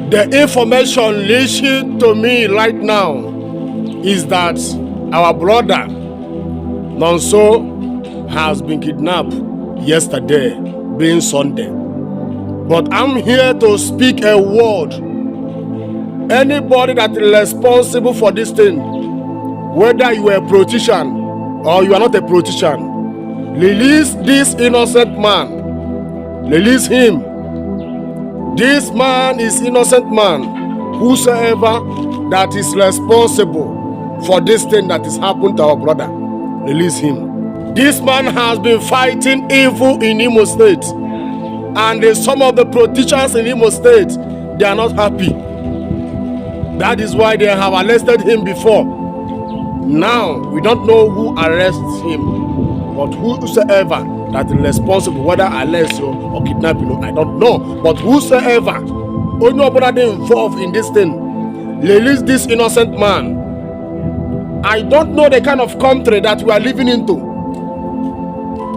The information reaching to me right now is that our brother Nonso has been kidnapped yesterday, being Sunday. But I'm here to speak a word. Anybody that is responsible for this thing, whether you are a politician or you are not a politician, release this innocent man. Release him. This man is innocent man. Whosoever that is responsible for this thing that is happened to our brother, release him. This man has been fighting evil in Imo State, and some of the politicians in Imo State, they are not happy. That is why they have arrested him before. Now we don't know who arrests him, but whosoever that is responsible, whether arrest you or kidnap you, I don't know. But whosoever, anybody involved in this thing, release this innocent man. I don't know the kind of country that we are living into.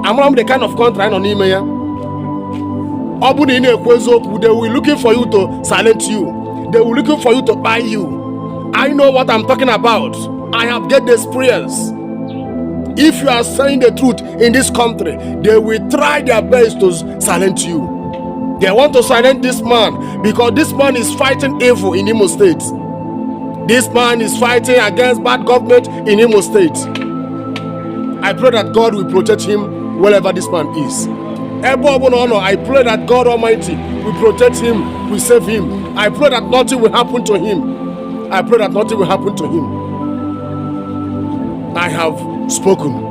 I'm not the kind of country I don't know. They will looking for you to silence you. They will looking for you to buy you. I know what I'm talking about. I have get the experience. If you are saying the truth in this country, they will try their best to silence you. They want to silence this man because this man is fighting evil in Imo State. This man is fighting against bad government in Imo State. I pray that God will protect him wherever this man is. I pray that God Almighty will protect him, will save him. I pray that nothing will happen to him. I pray that nothing will happen to him. I have spoken.